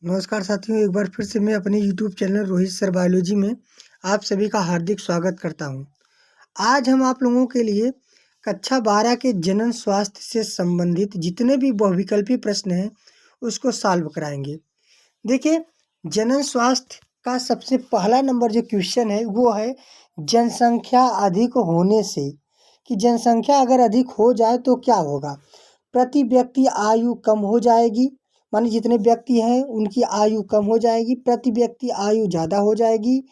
नमस्कार साथियों, एक बार फिर से मैं अपने YouTube channel Rohit sir biology में आप सभी का हार्दिक स्वागत करता हूं। आज हम आप लोगों के लिए कक्षा 12 के जनन स्वास्थ्य से संबंधित जितने भी बहुविकल्पी प्रश्न हैं उसको सॉल्व कराएंगे। देखिए, जनन स्वास्थ्य का सबसे पहला नंबर जो क्वेश्चन है वो है जनसंख्या अधिक होने से, कि जनसंख्या अगर अधिक हो जाए तो क्या होगा। प्रति व्यक्ति आयु कम हो जाएगी, माने जितने व्यक्ति हैं उनकी आयु कम हो जाएगी, प्रति व्यक्ति आयु ज़्यादा हो जाएगी,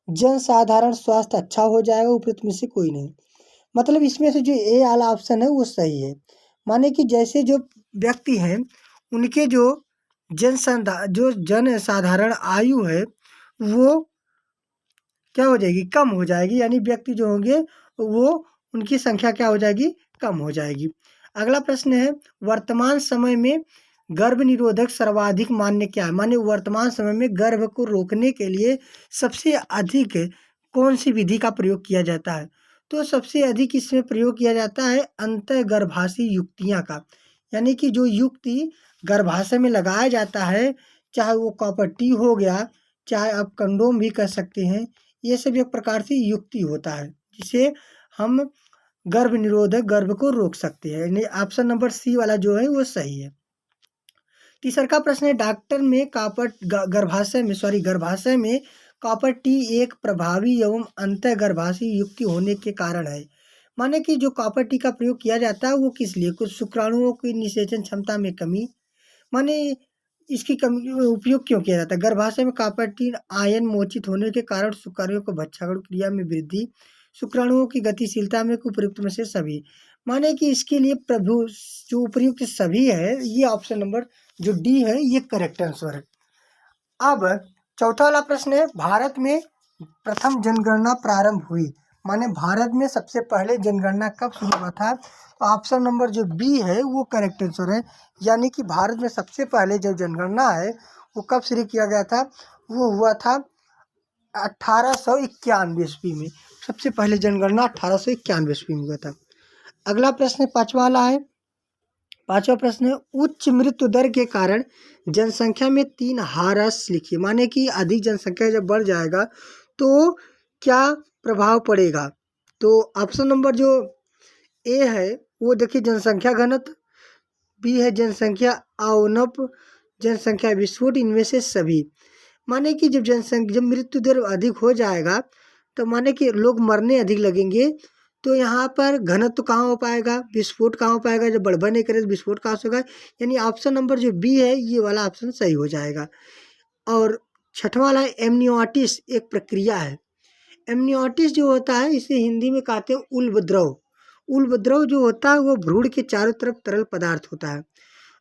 जनसाधारण स्वास्थ्य अच्छा हो जाएगा, उपरोक्त में से कोई नहीं। मतलब इसमें से जो ए वाला ऑप्शन है वो सही है। माने कि जैसे जो व्यक्ति हैं उनके जो जन साधारण आयु है वो क्या हो जाएगी, कम हो जाएगी, यानी व्यक्ति जो होंगे वो उनकी संख्या क्या हो जाएगी, कम हो जाएगी। अगला प्रश्न है, वर्तमान समय में गर्भ निरोधक सर्वाधिक मान्य क्या है। माने वर्तमान समय में गर्भ को रोकने के लिए सबसे अधिक कौन सी विधि का प्रयोग किया जाता है। तो सबसे अधिक इसमें प्रयोग किया जाता है अंतःगर्भाशी युक्तियाँ का, यानी कि जो युक्ति गर्भाशय में लगाया जाता है, चाहे वो कॉपर टी हो गया, चाहे आप कंडोम भी कर सकते हैं, ये सब एक प्रकार से युक्ति होता है जिसे हम गर्भ निरोधक गर्भ को रोक सकते हैं। यानी ऑप्शन नंबर सी वाला जो है वो सही है। तीसरा का प्रश्न है, डॉक्टर में गर्भाशय में कॉपर टी एक प्रभावी एवं अंतःगर्भाशी युक्ति होने के कारण है। माने कि जो कॉपर टी का प्रयोग किया जाता है वो किस लिए, कुछ शुक्राणुओं की निषेचन क्षमता में कमी, माने इसकी कमी उपयोग क्यों किया जाता है। गर्भाशय में कॉपर टी आयन मोचित होने के कारण शुक्राणुओं को भक्षण क्रिया में वृद्धि, शुक्राणुओं की गतिशीलता में उपयुक्त में से सभी। माने कि इसके लिए प्रभु जो उपयुक्त सभी है, ये ऑप्शन नंबर जो डी है ये करेक्ट आंसर है। अब चौथा वाला प्रश्न है, भारत में प्रथम जनगणना प्रारंभ हुई। माने भारत में सबसे पहले जनगणना कब शुरू हुआ था। तो ऑप्शन नंबर जो बी है वो करेक्ट आंसर है, यानी कि भारत में सबसे पहले जो जनगणना है वो कब शुरू किया गया था, वो हुआ था 1891 ईस्वी में। सबसे पहले जनगणना 1891 ईस्वी में हुआ था। अगला प्रश्न पांचवा वाला है, पांचवा प्रश्न है, उच्च मृत्यु दर के कारण जनसंख्या में 3 हारस लिखिए। माने कि अधिक जनसंख्या जब बढ़ जाएगा तो क्या प्रभाव पड़ेगा। तो ऑप्शन नंबर जो ए है वो देखिए जनसंख्या घनत्व, बी है जनसंख्या अवनप, जनसंख्या विस्फोट, इनमें से सभी। माने कि जब मृत्यु दर अधिक हो जाएगा तो माने कि लोग मरने अधिक लगेंगे, तो यहाँ पर घनत्व तो कहाँ हो पाएगा, विस्फोट कहाँ हो पाएगा, जब बढ़ नहीं करे तो विस्फोट कहाँ से होगा। यानी ऑप्शन नंबर जो बी है ये वाला ऑप्शन सही हो जाएगा। और छठवां वाला है, एमनियोटिस एक प्रक्रिया है। एमनियोटिस जो होता है इसे हिंदी में कहते हैं उल्बद्रव। उल्बद्रव जो होता है वो भ्रूण के चारों तरफ तरल पदार्थ होता है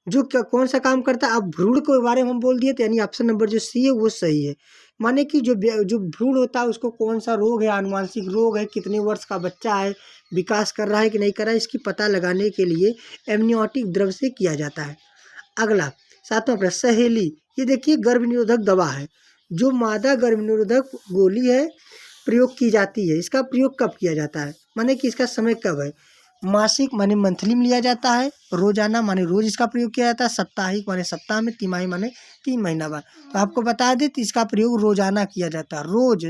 जो कौन सा काम करता है। अब भ्रूण के बारे में हम बोल दिए तो यानी ऑप्शन नंबर जो सी है वो सही है। माने कि जो भ्रूण होता है उसको कौन सा रोग है, आनुवांशिक रोग है, कितने वर्ष का बच्चा है, विकास कर रहा है कि नहीं कर रहा है, इसकी पता लगाने के लिए एमनियोटिक द्रव से किया जाता है। अगला सातवां प्रश्न, सहेली, ये देखिए गर्भ निरोधक दवा है। जो मादा गर्भ निरोधक गोली है प्रयोग की जाती है, इसका प्रयोग कब किया जाता है, माने कि इसका समय कब है। मासिक माने मंथली में लिया जाता है, रोजाना माने रोज इसका प्रयोग किया जाता है, साप्ताहिक माने सप्ताह में, तिमाही माने 3 महीना बाद। तो आपको बता दें तो इसका प्रयोग रोजाना किया जाता है, रोज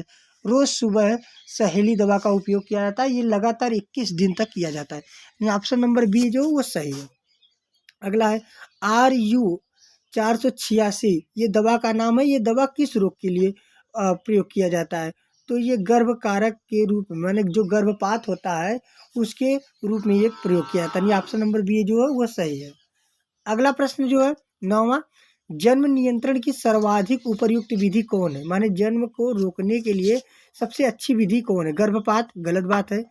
रोज सुबह सहेली दवा का उपयोग किया जाता है। ये लगातार 21 दिन तक किया जाता है। ये ऑप्शन नंबर बी जो वो सही है। अगला है RU 486, ये दवा का नाम है। ये दवा किस रोग के लिए प्रयोग किया जाता है। तो ये गर्भ कारक के रूप में, माने जो गर्भपात होता है उसके रूप में ये प्रयोग किया जाता है। ये ऑप्शन नंबर बी जो है वो सही है। अगला प्रश्न जो है नौवां, जन्म नियंत्रण की सर्वाधिक उपयुक्त विधि कौन है। माने जन्म को रोकने के लिए सबसे अच्छी विधि कौन है। गर्भपात गलत बात है,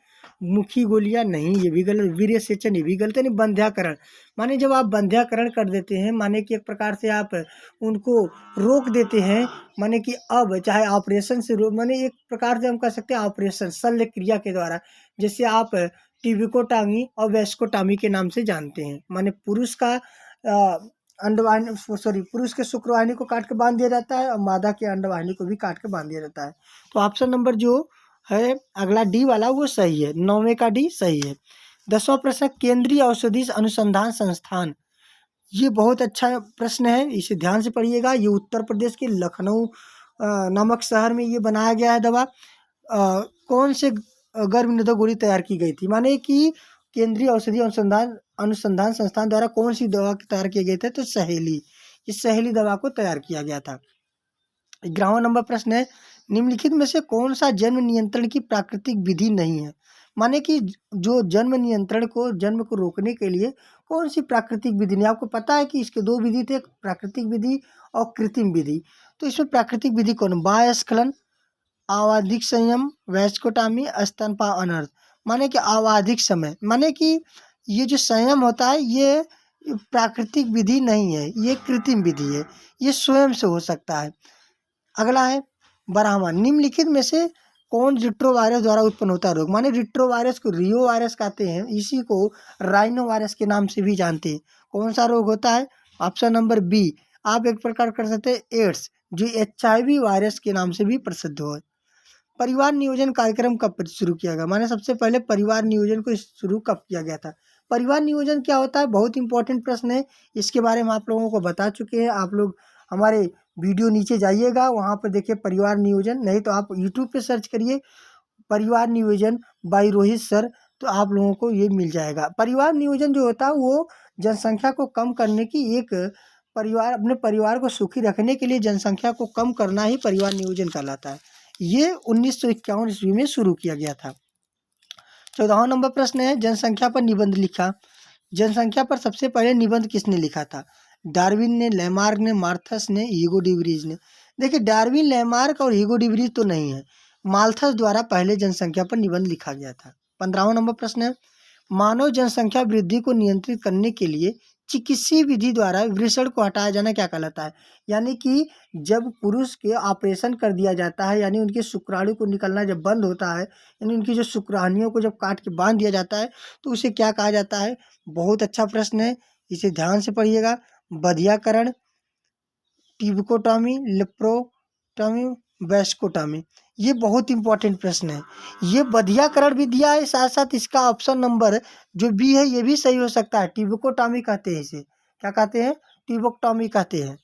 मुखी गोलियां नहीं ये भी गलत, वीर्य सेचन ये भी गलत है, नहीं बंध्याकरण। माने जब आप बंध्याकरण कर देते हैं, माने कि एक प्रकार से आप उनको रोक देते हैं, माने कि अब चाहे ऑपरेशन से माने एक प्रकार से हम कह सकते हैं ऑपरेशन शल्य क्रिया के द्वारा, जैसे आप टिबिकोटॉमी और वेस्कोटॉमी के नाम से जानते हैं। माने पुरुष का अंडवाहिनी पुरुष के शुक्रवाहिनी को काट के बांध दिया जाता है और मादा के अंडवाहिनी को भी काट के बांध दिया जाता है। तो ऑप्शन नंबर जो है अगला डी वाला वो सही है, 9वें का डी सही है। 10वां प्रश्न, केंद्रीय औषधि अनुसंधान संस्थान ये बहुत अच्छा प्रश्न है, इसे ध्यान से पढ़िएगा। ये उत्तर प्रदेश के लखनऊ नामक शहर में ये बनाया गया है दवा। कौन से गर्भ निरोधक गोली तैयार की गई थी, माने कि केंद्रीय औषधि अनुसंधान अनुसंधान संस्थान द्वारा कौन सी दवा तैयार किए गए थे, तो सहेली, इस सहेली दवा को तैयार किया गया था। 11वां नंबर प्रश्न है, निम्नलिखित में से कौन सा जन्म नियंत्रण की प्राकृतिक विधि नहीं है, माने कि जो जन्म नियंत्रण को, जन्म को रोकने के लिए कौन सी प्राकृतिक विधि नहीं। आपको पता है कि इसके दो विधि थे, प्राकृतिक विधि और कृत्रिम विधि। तो इसमें प्राकृतिक विधि कौन, बाह्यस्खलन, आवधिक संयम, वैस्कोटॉमी, स्तनपान अनर्थ। माने कि आवधिक समय, माने कि ये जो संयम होता है ये प्राकृतिक विधि नहीं है, ये कृत्रिम विधि है, ये स्वयं से हो सकता है। अगला है 12वां, निम्नलिखित में से कौन रिट्रोवायरस द्वारा उत्पन्न होता है रोग, माने रिट्रोवायरस को रियो वायरस कहते हैं, इसी को राइनो वायरस के नाम से भी जानते हैं। कौन सा रोग होता है, ऑप्शन नंबर बी। आप एक प्रकार कर सकते हैं एड्स, जो HIV वायरस के नाम से भी प्रसिद्ध हो। परिवार नियोजन कार्यक्रम कब शुरू किया गया, माने सबसे पहले परिवार नियोजन को शुरू कब किया गया था। परिवार नियोजन क्या होता है, बहुत इंपॉर्टेंट प्रश्न है, इसके बारे में आप लोगों को बता चुके हैं। आप लोग हमारे वीडियो नीचे जाइएगा, वहाँ पर देखिए परिवार नियोजन, नहीं तो आप यूट्यूब पे सर्च करिए परिवार नियोजन बाय रोहित सर, तो आप लोगों को ये मिल जाएगा। परिवार नियोजन जो होता है वो जनसंख्या को कम करने की एक, परिवार अपने परिवार को सुखी रखने के लिए जनसंख्या को कम करना ही परिवार नियोजन कहलाता है। ये 1951 ईस्वी में शुरू किया गया था। 14वां नंबर प्रश्न है, जनसंख्या पर निबंध लिखा। जनसंख्या पर सबसे पहले निबंध किसने लिखा था, डार्विन ने, लेमार्क ने, मार्थस ने, ह्यूगो डिवरीज ने। देखिए डार्विन, लेमार्क और ह्यूगो डिवरीज तो नहीं है, माल्थस द्वारा पहले जनसंख्या पर निबंध लिखा गया था। 15वां नंबर प्रश्न है, मानव जनसंख्या वृद्धि को नियंत्रित करने के लिए चिकित्सीय विधि द्वारा वृषण को हटाया जाना क्या कहलाता है, यानी कि जब पुरुष के ऑपरेशन कर दिया जाता है, यानी उनके शुक्राणु को निकलना जब बंद होता है, यानी उनकी जो शुक्राणुओं को जब काट के बांध दिया जाता है, तो उसे क्या कहा जाता है। बहुत अच्छा प्रश्न है, इसे ध्यान से पढ़िएगा। बधियाकरण, टिबकोटॉमी, लेप्रोटॉमी, वैस्कोटॉमी, ये बहुत इंपॉर्टेंट प्रश्न है। ये बधियाकरण भी दिया है, साथ साथ इसका ऑप्शन नंबर जो बी है ये भी सही हो सकता है। टिबकोटॉमी कहते हैं इसे, क्या कहते हैं, टिबोक्टॉमी कहते हैं।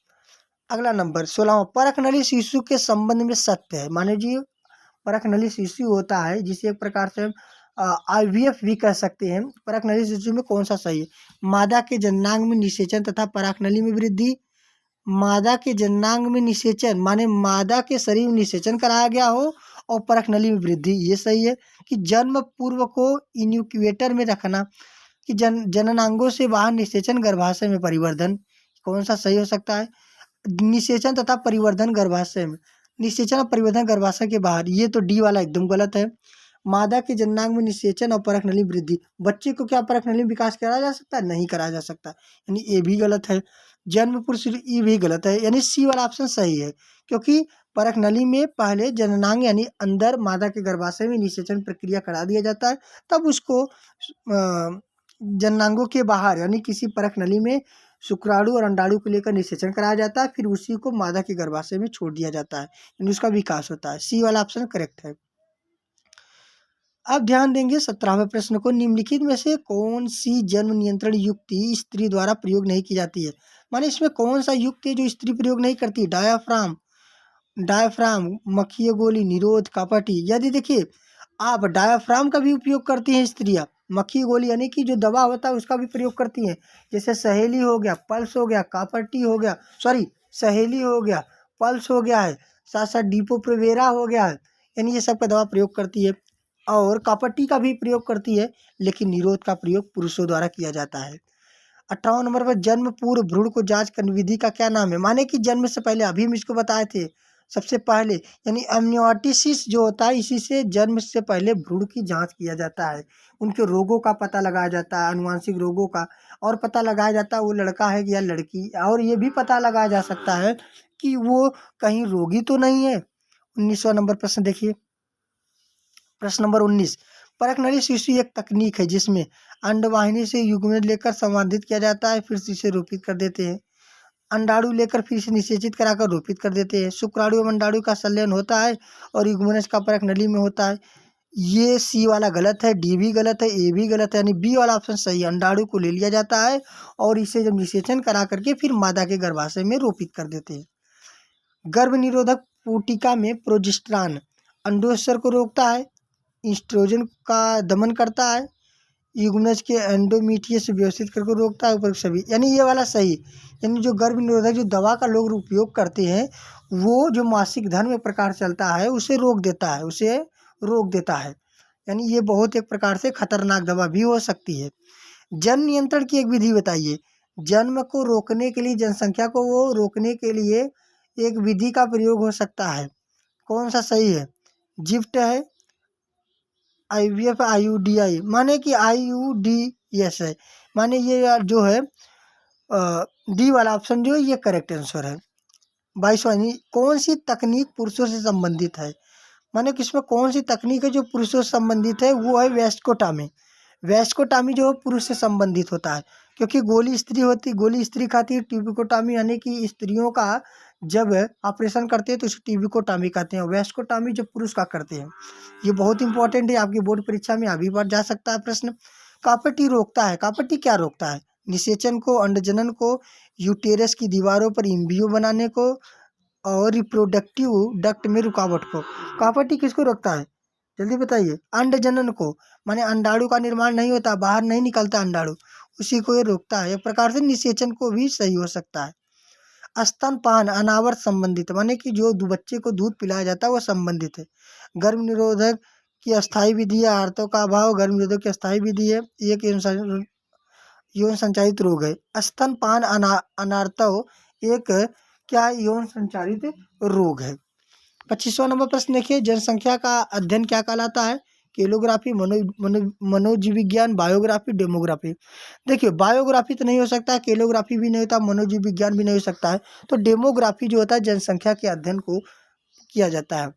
अगला नंबर 16वां, परख नली शिशु के संबंध में सत्य है, माने जी परख नली शिशु होता है जिसे एक प्रकार से IVF भी कह सकते हैं। परख नली शिशु में कौन सा सही है, मादा के जननांग में निषेचन तथा परख नली में वृद्धि। मादा के जननांग में निषेचन, माने मादा के शरीर में निषेचन कराया गया हो और परख नली में वृद्धि, ये सही है। कि जन्म पूर्व को इन्क्यूबेटर में रखना, कि जननांगों से बाहर निषेचन गर्भाशय में परिवर्धन, कौन सा सही हो सकता है। निषेचन तथा परिवर्धन गर्भाशय में, निषेचन और परिवर्धन गर्भाशय के बाहर, ये तो डी वाला एकदम गलत है। मादा के जननांग में निषेचन और परख नली वृद्धि, बच्चे को क्या परख नली विकास कराया जा सकता है, नहीं कराया जा सकता, यानी ए भी गलत है। जन्म पूर्व ई भी गलत है, यानी सी वाला ऑप्शन सही है, क्योंकि परख नली में पहले जननांग यानी अंदर मादा के गर्भाशय में निषेचन प्रक्रिया करा दिया जाता है, तब उसको जननांगों के बाहर यानी किसी परख नली में शुक्राणु और अंडाणु को लेकर निषेचन कराया जाता है, फिर उसी को मादा के गर्भाशय में छोड़ दिया जाता है, यानी उसका विकास होता है। सी वाला ऑप्शन करेक्ट है। अब ध्यान देंगे 17वें प्रश्न को, निम्नलिखित में से कौन सी जन्म नियंत्रण युक्ति स्त्री द्वारा प्रयोग नहीं की जाती है, माने इसमें कौन सा युक्ति है जो स्त्री प्रयोग नहीं करती। डायाफ्राम, डायाफ्राम, मखीय गोली, निरोध, कपटी। यदि देखिए आप डायाफ्राम का भी उपयोग करती हैं स्त्रियां, मखी गोली यानी कि जो दवा होता है उसका भी प्रयोग करती हैं, जैसे सहेली हो गया, पल्स हो गया, कापट्टी हो गया, सॉरी सहेली हो गया, पल्स हो गया है, साथ साथ डिपोप्रोवेरा हो गया है, यानी ये सब का दवा प्रयोग करती है। और कापट्टी का भी प्रयोग करती है, लेकिन निरोध का प्रयोग पुरुषों द्वारा किया जाता है। 18वां नंबर पर, जन्म पूर्व भ्रूण को जांच करने विधि का क्या नाम है, माने कि जन्म से पहले, अभी हम इसको बताए थे सबसे पहले, यानी एमनियोटिसिस जो होता है, इसी से जन्म से पहले भ्रूण की जांच किया जाता है, उनके रोगों का पता लगाया जाता है, आनुवांशिक रोगों का, और पता लगाया जाता है वो लड़का है या लड़की, और ये भी पता लगाया जा सकता है कि वो कहीं रोगी तो नहीं है। 19वां नंबर प्रश्न देखिए, प्रश्न नंबर 19, परख नली शिशु एक तकनीक है जिसमें अंडवाहिनी से युग्मन लेकर संवर्धित किया जाता है, फिर इसे रोपित कर देते हैं, अंडाणु लेकर फिर इसे निषेचित कराकर रोपित कर देते हैं, शुक्राणु एवं अंडाणु का संलयन होता है और युग्मनज का परख नली में होता है। ये सी वाला गलत है, डी भी गलत है, ए भी गलत है, यानी बी वाला ऑप्शन सही है। अंडाणु को ले लिया जाता है और इसे जब निषेचन करा करके फिर मादा के गर्भाशय में रोपित कर देते हैं। गर्भ निरोधक पूटिका में प्रोजेस्टेरॉन अंडोत्सर्ग को रोकता है, ईस्ट्रोजन का दमन करता है, युग्मनज के एंडोमीट्रियस व्यवस्थित करके रोकता है, ऊपर सभी, यानी ये वाला सही। यानी जो गर्भ निरोधक जो दवा का लोग उपयोग करते हैं वो जो मासिक धर्म में प्रकार चलता है उसे रोक देता है, उसे रोक देता है। यानी ये बहुत एक प्रकार से खतरनाक दवा भी हो सकती है। जन्म नियंत्रण की एक विधि बताइए। जन्म को रोकने के लिए, जनसंख्या को वो रोकने के लिए एक विधि का प्रयोग हो सकता है, कौन सा सही है? जिफ्ट है, IVF, IUDI, माने कि IUDS है, माने ये जो है डी वाला ऑप्शन जो है ये करेक्ट आंसर है। 22वां, कौन सी तकनीक पुरुषों से संबंधित है? माने कि इसमें कौन सी तकनीक है जो पुरुषों से संबंधित है? वो है वेस्कोटामी। वेस्कोटामी जो है पुरुष से संबंधित होता है, क्योंकि गोली स्त्री खाती है। ट्यूबिकोटामी यानी कि स्त्रियों का जब ऑपरेशन करते हैं तो उसे ट्यूबिकोटामी कहते हैं। वेस्कोटामी जो पुरुष का करते हैं। ये बहुत इंपॉर्टेंट है, आपकी बोर्ड परीक्षा में अभी बार जा सकता है प्रश्न। कापटी रोकता है, कापटी क्या रोकता है? निषेचन को, अंडजनन को, यूटेरस की दीवारों पर इम्ब्रियो बनाने को और रिप्रोडक्टिव डक्ट में रुकावट को। कापटी किसको रोकता है? जल्दी बताइए। अंडजनन को, माने अंडाणु का निर्माण नहीं होता, बाहर नहीं निकलता अंडाणु, उसी को ये रोकता है। एक प्रकार से निषेचन को भी सही हो सकता है। स्तनपान अनावर्त संबंधित, माने कि जो बच्चे को दूध पिलाया जाता है वो संबंधित है। गर्भ निरोधक की अस्थायी विधि है, आर्तों का अभाव गर्भ निरोधक की अस्थायी विधि है। एक यौन संचारित रोग है। स्तनपान अनार्तव एक क्या यौन संचारित रोग है। 25वां नंबर प्रश्न देखिए, जनसंख्या का अध्ययन क्या कहलाता है? केलोग्राफी, मनोजीव विज्ञान, बायोग्राफी, डेमोग्राफी। देखिए बायोग्राफी तो नहीं हो सकता, केलोग्राफी भी नहीं होता, मनोजीव विज्ञान भी नहीं हो सकता है, तो डेमोग्राफी जो होता है जनसंख्या के अध्ययन को किया जाता है।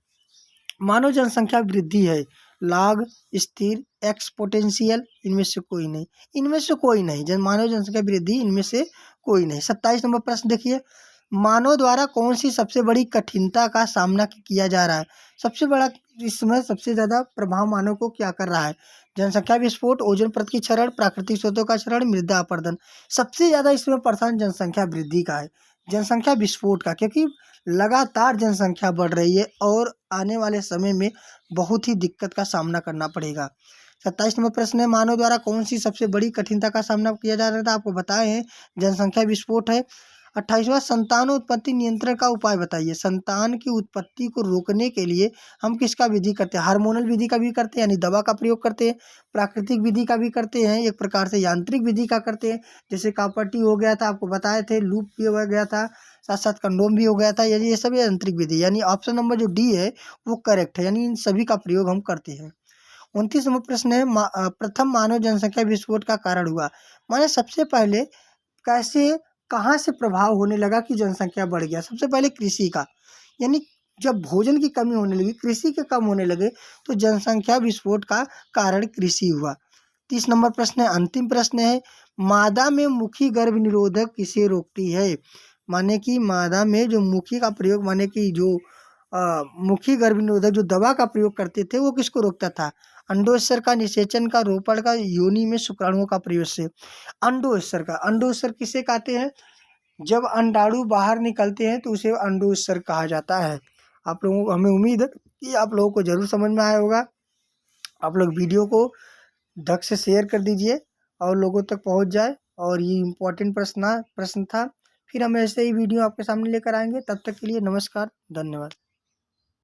मानव जनसंख्या वृद्धि है, लॉग, स्थिर, एक्सपोनेंशियल, इनमें से कोई नहीं, इनमें से कोई नहीं। मानव जनसंख्या वृद्धि इनमें से कोई नहीं। 27 नंबर प्रश्न देखिए, मानव द्वारा कौन सी सबसे बड़ी कठिनता का सामना किया जा रहा है? सबसे बड़ा इसमें सबसे ज़्यादा प्रभाव मानव को क्या कर रहा है? जनसंख्या विस्फोट, ओजोन परत की क्षरण, प्राकृतिक स्रोतों का क्षरण, मृदा अपरदन। सबसे ज़्यादा इसमें परेशान जनसंख्या वृद्धि का है, जनसंख्या विस्फोट का, क्योंकि लगातार जनसंख्या बढ़ रही है और आने वाले समय में बहुत ही दिक्कत का सामना करना पड़ेगा। 27 नंबर प्रश्न है, मानव द्वारा कौन सी सबसे बड़ी कठिनता का सामना किया जा रहा था? आपको बताए हैं जनसंख्या विस्फोट है। 28वां, संतान उत्पत्ति नियंत्रण का उपाय बताइए। संतान की उत्पत्ति को रोकने के लिए हम किसका विधि करते हैं? हार्मोनल विधि का भी करते हैं, यानी दवा का प्रयोग करते हैं, प्राकृतिक विधि का भी करते हैं, एक प्रकार से यांत्रिक विधि का करते हैं, जैसे कापटी हो गया था, आपको बताए थे, लूप भी हो गया था, साथ साथ कंडोम भी हो गया था, यानी ये सब यांत्रिक विधि, यानी ऑप्शन नंबर जो डी है वो करेक्ट है, यानी इन सभी का प्रयोग हम करते हैं। 29 नंबर प्रश्न है, प्रथम मानव जनसंख्या विस्फोट का कारण हुआ। माने सबसे पहले कैसे, कहाँ से प्रभाव होने लगा कि जनसंख्या बढ़ गया? सबसे पहले कृषि का, यानी जब भोजन की कमी होने लगी, कृषि के कम होने लगे, तो जनसंख्या विस्फोट का कारण कृषि हुआ। 30 नंबर प्रश्न है, अंतिम प्रश्न है, मादा में मुखी गर्भ निरोधक किसे रोकती है? माने कि मादा में जो मुखी का प्रयोग, माने कि जो मुखी गर्भ निरोधक जो दवा का प्रयोग करते थे वो किसको रोकता था? अंडोत्सर्ग का, निषेचन का, रोपण का, योनि में शुक्राणुओं का प्रयोग से। अंडोत्सर्ग का, अंडोत्सर्ग किसे कहते हैं? जब अंडाणु बाहर निकलते हैं तो उसे अंडोत्सर्ग कहा जाता है। आप लोगों को, हमें उम्मीद है कि आप लोगों को जरूर समझ में आया होगा। आप लोग वीडियो को ढंग से शेयर कर दीजिए और लोगों तक पहुंच जाए, और ये इम्पोर्टेंट प्रश्न था। फिर हम ऐसे ही वीडियो आपके सामने लेकर आएंगे, तब तक के लिए नमस्कार, धन्यवाद।